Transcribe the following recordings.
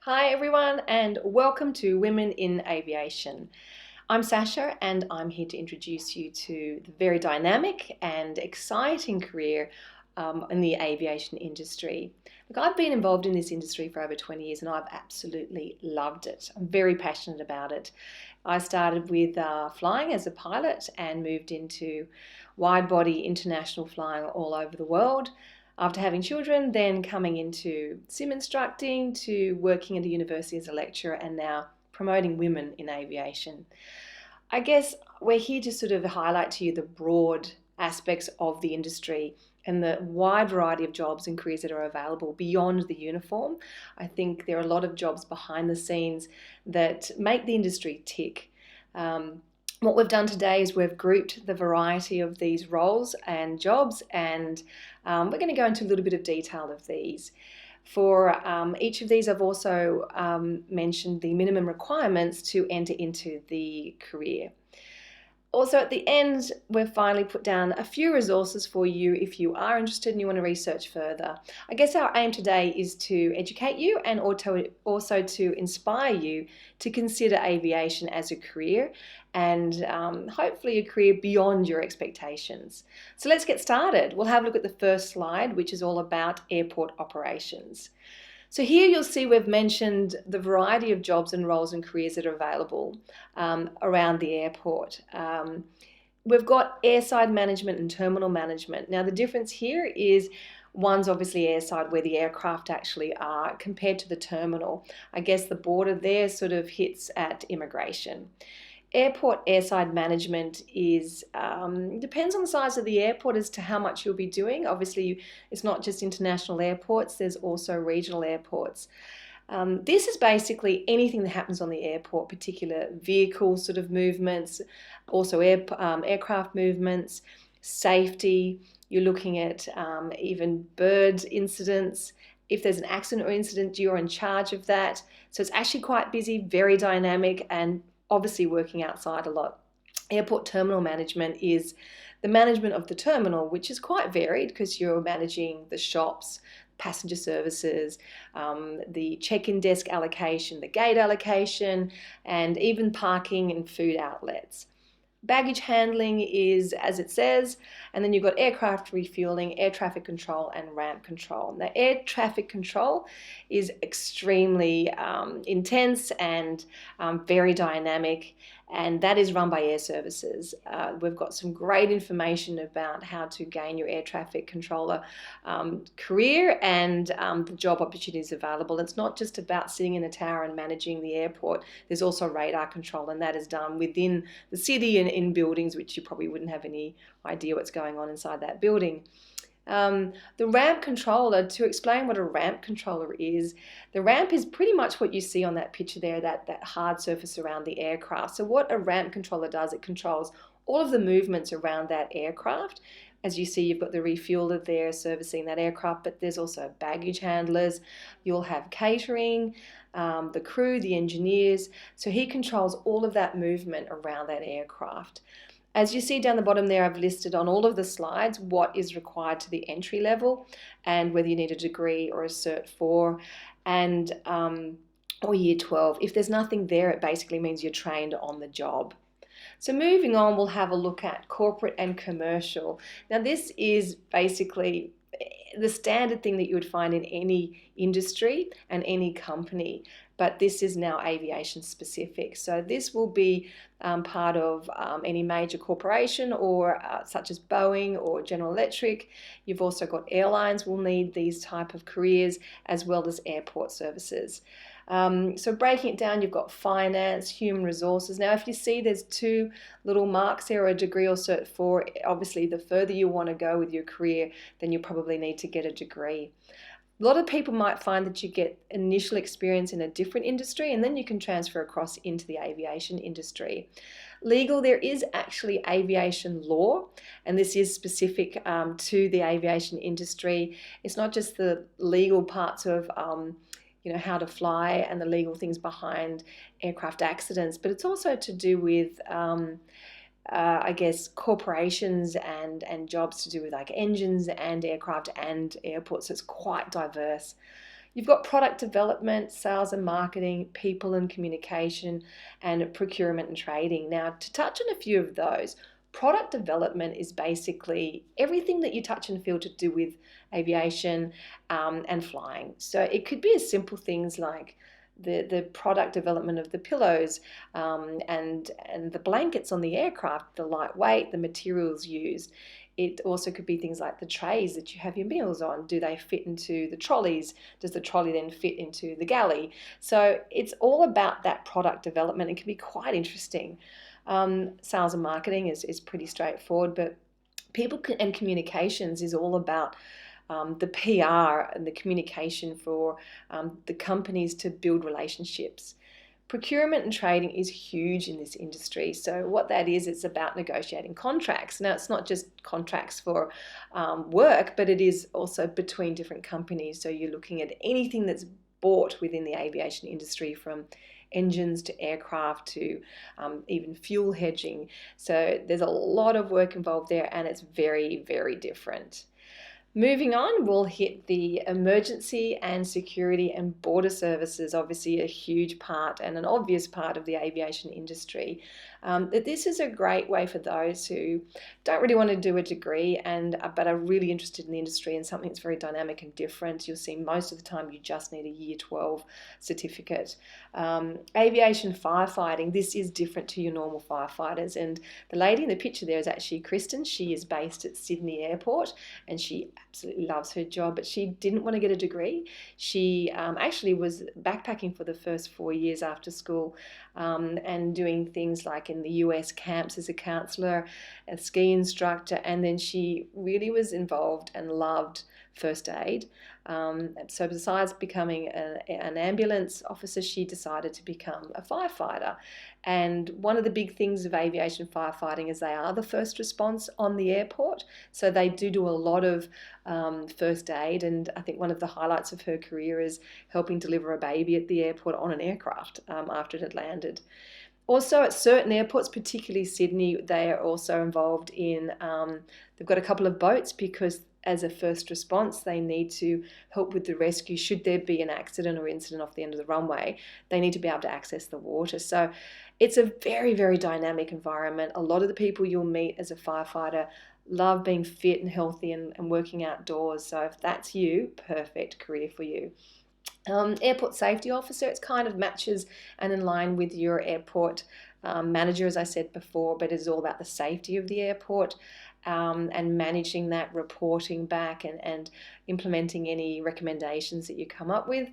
Hi everyone and welcome to Women in Aviation. I'm Sasha and I'm here to introduce you to the very dynamic and exciting career in the aviation industry. Look, I've been involved in this industry for over 20 years and I've absolutely loved it. I'm very passionate about it. I started with flying as a pilot and moved into wide body international flying all over the world. After having children, then coming into sim instructing to working at a university as a lecturer and now promoting women in aviation. I guess we're here to sort of highlight to you the broad aspects of the industry and the wide variety of jobs and careers that are available beyond the uniform. I think there are a lot of jobs behind the scenes that make the industry tick. What we've done today is we've grouped the variety of these roles and jobs, and we're going to go into a little bit of detail of these. For each of these, I've also mentioned the minimum requirements to enter into the career. Also, at the end, we've finally put down a few resources for you if you are interested and you want to research further. I guess our aim today is to educate you and also to inspire you to consider aviation as a career and hopefully a career beyond your expectations. So let's get started. We'll have a look at the first slide, which is all about airport operations. So here you'll see we've mentioned the variety of jobs and roles and careers that are available around the airport. We've got airside management and terminal management. Now the difference here is one's obviously airside where the aircraft actually are compared to the terminal. I guess the border there sort of hits at immigration. Airport airside management is depends on the size of the airport as to how much you'll be doing. Obviously, it's not just international airports, there's also regional airports. This is basically anything that happens on the airport, particular vehicle sort of movements, also aircraft movements, safety. You're looking at even bird incidents. If there's an accident or incident, you're in charge of that. So it's actually quite busy, very dynamic, and obviously working outside a lot. Airport terminal management is the management of the terminal, which is quite varied because you're managing the shops, passenger services, the check-in desk allocation, the gate allocation, and even parking and food outlets. Baggage handling is as it says, and then you've got aircraft refueling, air traffic control, and ramp control. Now, air traffic control is extremely intense and very dynamic, and that is run by air services. We've got some great information about how to gain your air traffic controller career and the job opportunities available. It's not just about sitting in a tower and managing the airport. There's also radar control, and that is done within the city and in buildings, which you probably wouldn't have any idea what's going on inside that building. The ramp controller, to explain what a ramp controller is, the ramp is pretty much what you see on that picture there, that hard surface around the aircraft. So what a ramp controller does, it controls all of the movements around that aircraft. As you see, you've got the refueler there servicing that aircraft, but there's also baggage handlers. You'll have catering, the crew, the engineers. So he controls all of that movement around that aircraft. As you see down the bottom there, I've listed on all of the slides what is required to the entry level and whether you need a degree or a Cert 4 and or Year 12. If there's nothing there, it basically means you're trained on the job. So moving on, we'll have a look at corporate and commercial. Now this is basically the standard thing that you would find in any industry and any company, but this is now aviation specific. So this will be part of any major corporation or such as Boeing or General Electric. You've also got airlines will need these type of careers as well as airport services. So breaking it down, you've got finance, human resources. Now, if you see there's two little marks there, a degree or Cert 4, obviously the further you want to go with your career, then you probably need to get a degree. A lot of people might find that you get initial experience in a different industry and then you can transfer across into the aviation industry. Legal, there is actually aviation law, and this is specific to the aviation industry. It's not just the legal parts of how to fly and the legal things behind aircraft accidents, but it's also to do with I guess corporations and jobs to do with like engines and aircraft and airports. So it's quite diverse. You've got product development, sales and marketing, people and communication, and procurement and trading. Now, to touch on a few of those, product development is basically everything that you touch and feel to do with aviation and flying. So it could be as simple things like the product development of the pillows and the blankets on the aircraft, the lightweight, the materials used. It also could be things like the trays that you have your meals on. Do they fit into the trolleys? Does the trolley then fit into the galley? So it's all about that product development. It can be quite interesting. Sales and marketing is pretty straightforward, but people and communications is all about the PR and the communication for the companies to build relationships. Procurement and trading is huge in this industry. So what that is, it's about negotiating contracts. Now, it's not just contracts for work, but it is also between different companies. So you're looking at anything that's bought within the aviation industry, from engines to aircraft to even fuel hedging. So there's a lot of work involved there, and it's very, very different. Moving on, we'll hit the emergency and security and border services, obviously a huge part and an obvious part of the aviation industry. This is a great way for those who don't really want to do a degree but are really interested in the industry and something that's very dynamic and different. You'll see most of the time you just need a Year 12 certificate. Aviation firefighting, this is different to your normal firefighters, and the lady in the picture there is actually Kristen. She is based at Sydney Airport and she absolutely loves her job, but she didn't want to get a degree. She actually was backpacking for the first 4 years after school and doing things like in the US camps as a counsellor, a ski instructor, and then she really was involved and loved first aid. So besides becoming an ambulance officer, she decided to become a firefighter. And one of the big things of aviation firefighting is they are the first response on the airport. So they do a lot of first aid. And I think one of the highlights of her career is helping deliver a baby at the airport on an aircraft after it had landed. Also at certain airports, particularly Sydney, they are also involved in, they've got a couple of boats because as a first response, they need to help with the rescue. Should there be an accident or incident off the end of the runway, they need to be able to access the water. So it's a very, very dynamic environment. A lot of the people you'll meet as a firefighter love being fit and healthy and working outdoors. So if that's you, perfect career for you. Airport safety officer, it kind of matches and in line with your airport manager, as I said before, but it's all about the safety of the airport and managing that, reporting back and implementing any recommendations that you come up with.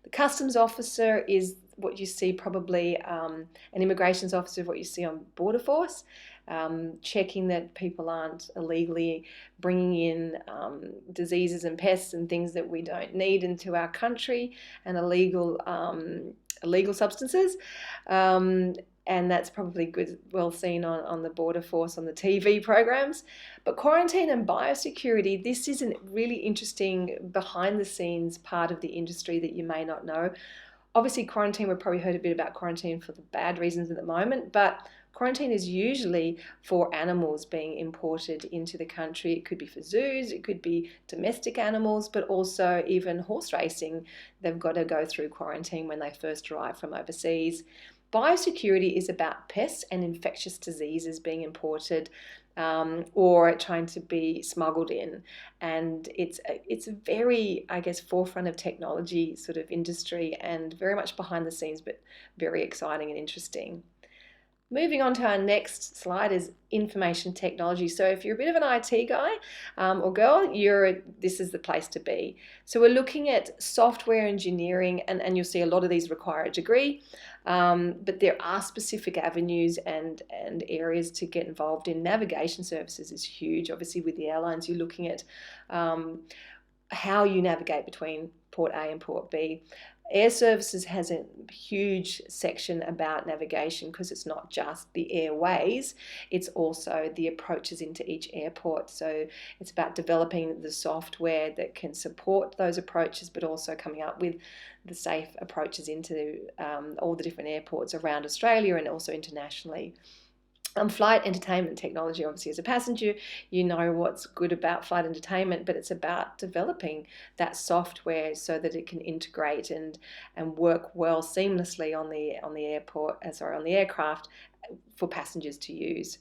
The customs officer is what you see probably, an immigrations officer, what you see on Border Force, checking that people aren't illegally bringing in diseases and pests and things that we don't need into our country, and illegal substances. And that's probably well seen on the Border Force on the TV programs. But quarantine and biosecurity, this is a really interesting behind the scenes part of the industry that you may not know. Obviously quarantine, we've probably heard a bit about quarantine for the bad reasons at the moment, but quarantine is usually for animals being imported into the country. It could be for zoos, it could be domestic animals, but also even horse racing. They've got to go through quarantine when they first arrive from overseas. Biosecurity is about pests and infectious diseases being imported or trying to be smuggled in. And it's a very, I guess, forefront of technology sort of industry and very much behind the scenes, but very exciting and interesting. Moving on to our next slide is information technology. So if you're a bit of an IT guy or girl, this is the place to be. So we're looking at software engineering, and you'll see a lot of these require a degree, but there are specific avenues and areas to get involved in. Navigation services is huge. Obviously with the airlines, you're looking at how you navigate between port A and port B. Air services has a huge section about navigation because it's not just the airways, it's also the approaches into each airport. So it's about developing the software that can support those approaches, but also coming up with the safe approaches into all the different airports around Australia and also internationally. Flight entertainment technology, obviously, as a passenger, you know what's good about flight entertainment, but it's about developing that software so that it can integrate and work well seamlessly on the aircraft for passengers to use.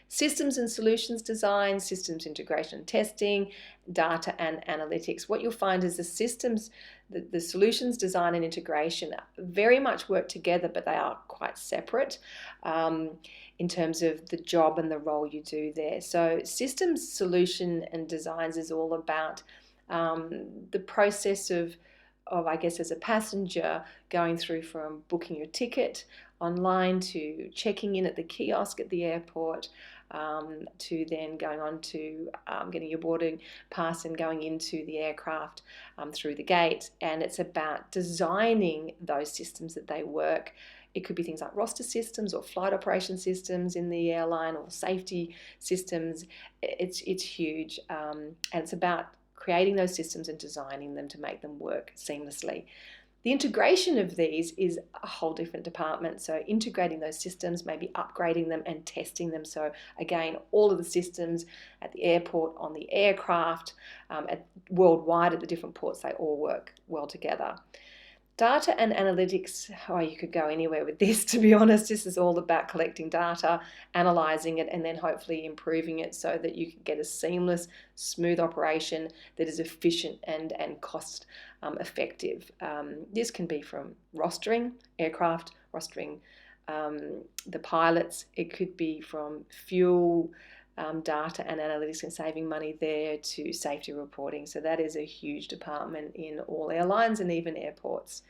Systems and solutions design, systems integration and testing, data and analytics. What you'll find is the solutions design and integration very much work together, but they are quite separate in terms of the job and the role you do there. So systems solution and designs is all about the process of I guess, as a passenger, going through from booking your ticket online to checking in at the kiosk at the airport, to then going on to getting your boarding pass and going into the aircraft through the gate. And it's about designing those systems that they work. It could be things like roster systems or flight operation systems in the airline, or safety systems. It's huge, and it's about creating those systems and designing them to make them work seamlessly. The integration of these is a whole different department. So integrating those systems, maybe upgrading them and testing them. So again, all of the systems at the airport, on the aircraft, worldwide at the different ports, they all work well together. Data and analytics, you could go anywhere with this, to be honest. This is all about collecting data, analysing it, and then hopefully improving it so that you can get a seamless, smooth operation that is efficient and cost effective. This can be from rostering aircraft, rostering the pilots. It could be from fuel data and analytics and saving money there, to safety reporting. So that is a huge department in all airlines and even airports.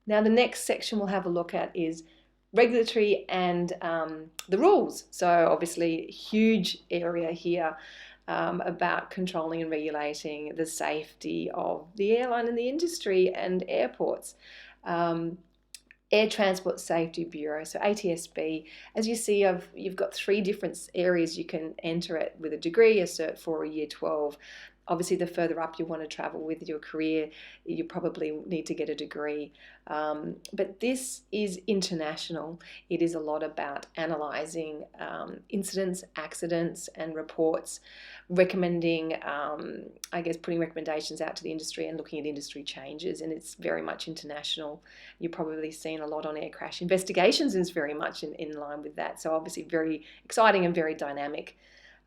Now the next section we'll have a look at is regulatory and the rules. So obviously huge area here about controlling and regulating the safety of the airline and the industry and airports. Air Transport Safety Bureau, so ATSB. As you see, you've got 3 different areas you can enter it with a degree, a Cert 4 or Year 12. Obviously, the further up you want to travel with your career, you probably need to get a degree. But this is international. It is a lot about analysing incidents, accidents and reports, recommending, putting recommendations out to the industry and looking at industry changes, and it's very much international. You've probably seen a lot on air crash investigations, and it's very much in line with that. So obviously very exciting and very dynamic.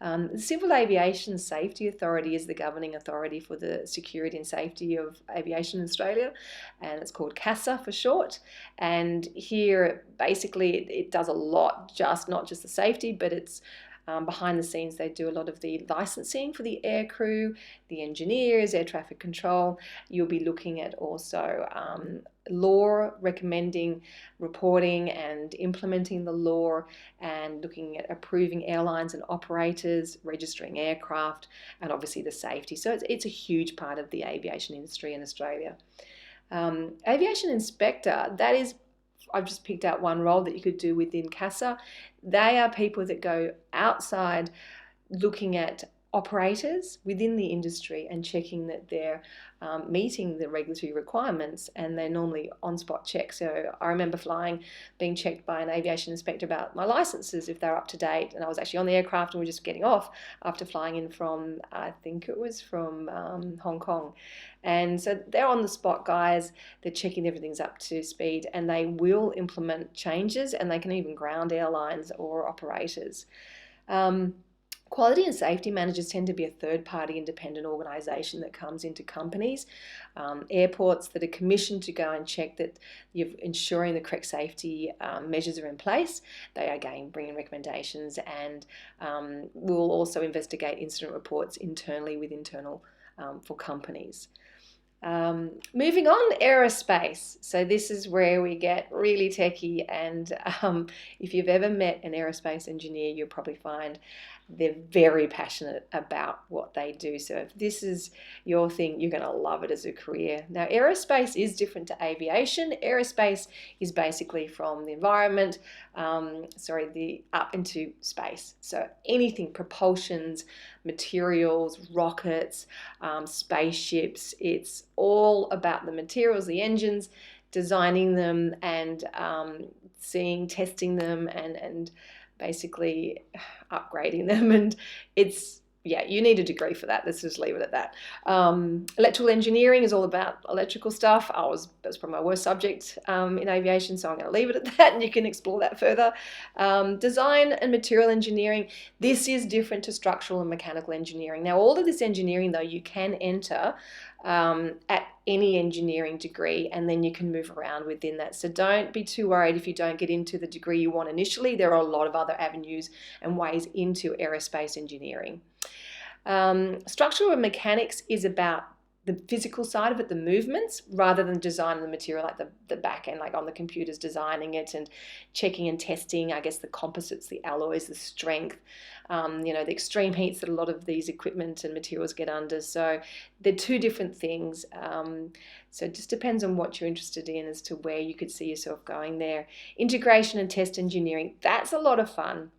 The Civil Aviation Safety Authority is the governing authority for the security and safety of aviation in Australia, and it's called CASA for short. And here, basically, it does a lot, not just the safety, but it's behind the scenes. They do a lot of the licensing for the air crew, the engineers, air traffic control. You'll be looking at also law, recommending, reporting and implementing the law, and looking at approving airlines and operators, registering aircraft, and obviously the safety. So it's a huge part of the aviation industry in Australia. Aviation inspector, that is, I've just picked out one role that you could do within CASA. They are people that go outside looking at operators within the industry and checking that they're meeting the regulatory requirements, and they're normally on-spot checks. So I remember being checked by an aviation inspector about my licenses, if they're up to date, and I was actually on the aircraft and we were just getting off after flying in from, I think it was from Hong Kong. And so they're on the spot guys, they're checking everything's up to speed, and they will implement changes, and they can even ground airlines or operators. Quality and safety managers tend to be a third-party independent organisation that comes into companies, airports that are commissioned to go and check that you're ensuring the correct safety measures are in place. They again bring in recommendations, and will also investigate incident reports internally for companies. Moving on, aerospace. So this is where we get really techie, and if you've ever met an aerospace engineer, you'll probably find they're very passionate about what they do. So if this is your thing, you're going to love it as a career. Now, aerospace is different to aviation. Aerospace is basically from the environment, up into space. So anything, propulsions, materials, rockets, spaceships, it's all about the materials, the engines, designing them and testing them and basically upgrading them. And it's, yeah, you need a degree for that. Let's just leave it at that. Electrical engineering is all about electrical stuff. That's probably my worst subject in aviation, so I'm going to leave it at that, and you can explore that further. Design and material engineering. This is different to structural and mechanical engineering. Now, all of this engineering, though, you can enter at any engineering degree, and then you can move around within that. So don't be too worried if you don't get into the degree you want initially. There are a lot of other avenues and ways into aerospace engineering. Structural mechanics is about the physical side of it, the movements, rather than designing the material, like the back end, like on the computers, designing it and checking and testing, I guess, the composites, the alloys, the strength, the extreme heats that a lot of these equipment and materials get under. So they're two different things. So it just depends on what you're interested in as to where you could see yourself going there. Integration and test engineering, that's a lot of fun.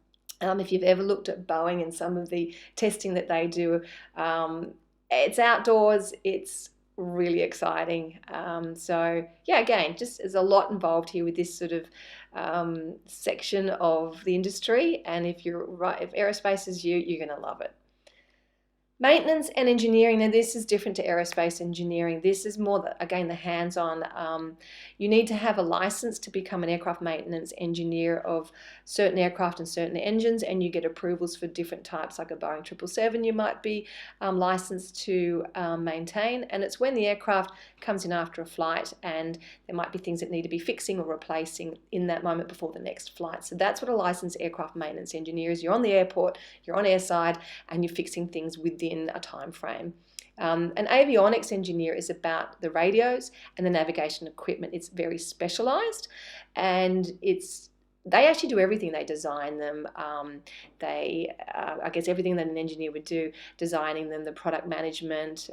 If you've ever looked at Boeing and some of the testing that they do, it's outdoors, it's really exciting. So yeah, again, just there's a lot involved here with this sort of section of the industry, and if aerospace is you're going to love it. Maintenance and engineering, now this is different to aerospace engineering. This is more, again, the hands-on. You need to have a license to become an aircraft maintenance engineer of certain aircraft and certain engines, and you get approvals for different types, like a Boeing 777 you might be licensed to maintain, and it's when the aircraft comes in after a flight and there might be things that need to be fixing or replacing in that moment before the next flight. So that's what a licensed aircraft maintenance engineer is. You're on the airport, you're on airside, and you're fixing things within a time frame. An avionics engineer is about the radios and the navigation equipment. It's very specialized, and they actually do everything. They design them. I guess everything that an engineer would do, designing them, the product management,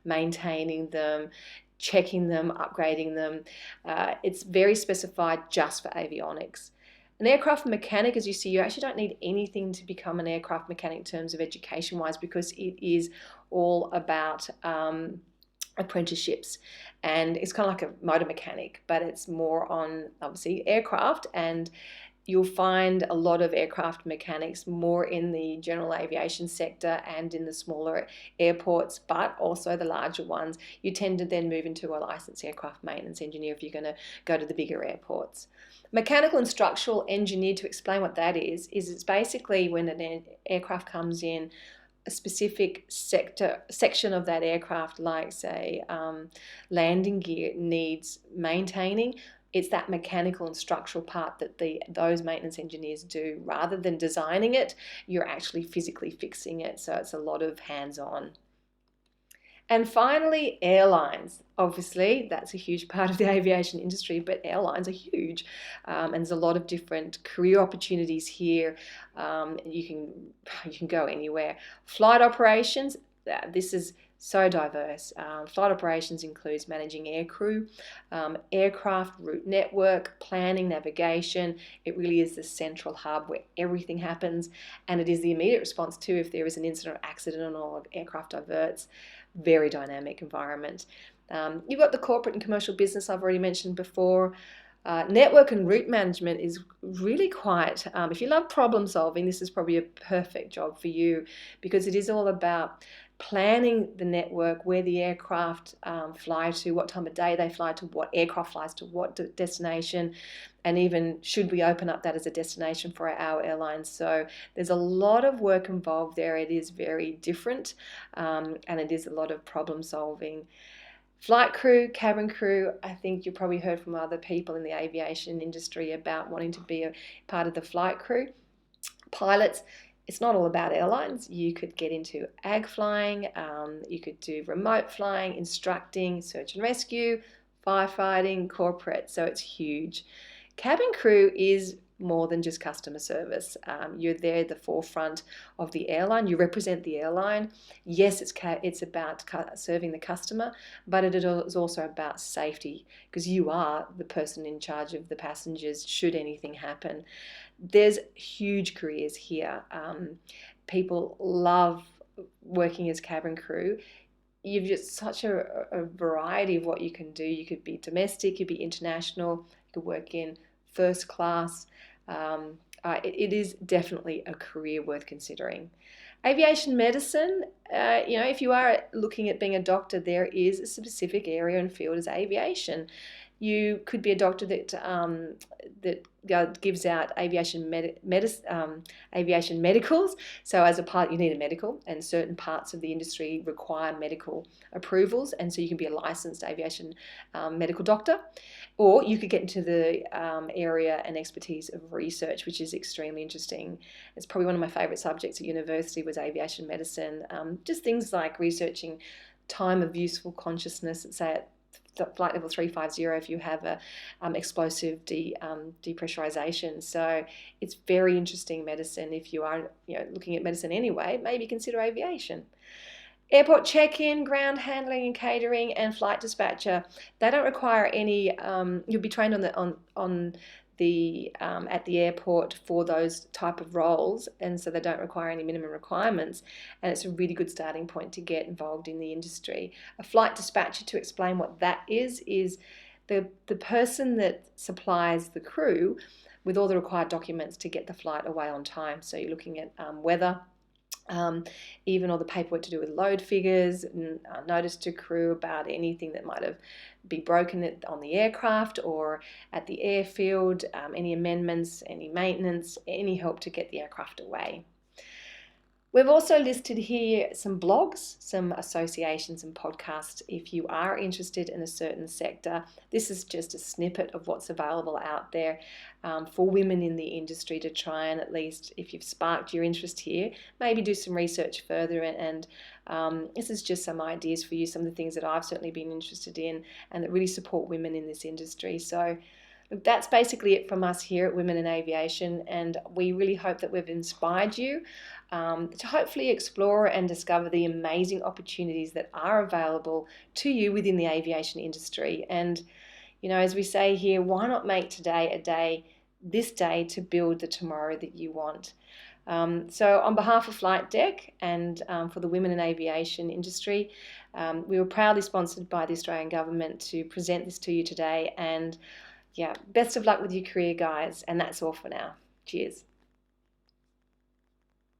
maintaining them, checking them, upgrading them. It's very specified just for avionics. An aircraft mechanic, as you see, you actually don't need anything to become an aircraft mechanic in terms of education-wise, because it is all about apprenticeships, and it's kind of like a motor mechanic, but it's more on, obviously, aircraft, and you'll find a lot of aircraft mechanics more in the general aviation sector and in the smaller airports, but also the larger ones. You tend to then move into a licensed aircraft maintenance engineer if you're going to go to the bigger airports. Mechanical and structural engineer, to explain what that is it's basically when an aircraft comes in, a specific section of that aircraft, like say landing gear, needs maintaining. It's that mechanical and structural part that those maintenance engineers do. Rather than designing it, you're actually physically fixing it. So it's a lot of hands-on. And finally, airlines. Obviously, that's a huge part of the aviation industry, but airlines are huge. And there's a lot of different career opportunities here. You can go anywhere. Flight operations, this is so diverse. Flight operations includes managing aircrew, aircraft route network, planning, navigation. It really is the central hub where everything happens, and it is the immediate response too if there is an incident or accident or aircraft diverts. Very dynamic environment. You've got the corporate and commercial business I've already mentioned before. Network and route management is really quite, if you love problem solving, this is probably a perfect job for you, because it is all about planning the network, where the aircraft fly to, what time of day they fly to, what aircraft flies to what destination, and even should we open up that as a destination for our airlines. So there's a lot of work involved there. It is very different, and it is a lot of problem solving. Flight crew, cabin crew, I think you probably heard from other people in the aviation industry about wanting to be a part of the flight crew. Pilots, it's not all about airlines. You could get into ag flying, you could do remote flying, instructing, search and rescue, firefighting, corporate, so it's huge. Cabin crew is more than just customer service. You're there at the forefront of the airline. You represent the airline. Yes, it's about serving the customer, but it is also about safety, because you are the person in charge of the passengers should anything happen. There's huge careers here. People love working as cabin crew. You've just such a variety of what you can do. You could be domestic, you could be international, you could work in first class. it is definitely a career worth considering. Aviation medicine, if you are looking at being a doctor, there is a specific area and field as aviation. You could be a doctor that gives out aviation medicals. So as a part, you need a medical, and certain parts of the industry require medical approvals, and so you can be a licensed aviation medical doctor. Or you could get into the area and expertise of research, which is extremely interesting. It's probably one of my favourite subjects at university was aviation medicine. Just things like researching time of useful consciousness, say at flight level 350 if you have a explosive depressurization. So it's very interesting medicine. If you are looking at medicine anyway, maybe consider aviation. Airport check-in, ground handling and catering, and flight dispatcher. They don't require any. You'll be trained at the airport for those type of roles, and so they don't require any minimum requirements. And it's a really good starting point to get involved in the industry. A flight dispatcher, to explain what that is the person that supplies the crew with all the required documents to get the flight away on time. So you're looking at weather. Even all the paperwork to do with load figures, notice to crew about anything that might have been broken on the aircraft or at the airfield, any amendments, any maintenance, any help to get the aircraft away. We've also listed here some blogs, some associations and podcasts if you are interested in a certain sector. This is just a snippet of what's available out there for women in the industry to try and, at least if you've sparked your interest here, maybe do some research further. And this is just some ideas for you, some of the things that I've certainly been interested in and that really support women in this industry. So that's basically it from us here at Women in Aviation, and we really hope that we've inspired you to hopefully explore and discover the amazing opportunities that are available to you within the aviation industry. And, as we say here, why not make today this day to build the tomorrow that you want? So on behalf of Flight Deck and for the Women in Aviation industry, we were proudly sponsored by the Australian Government to present this to you today. And best of luck with your career, guys. And that's all for now. Cheers.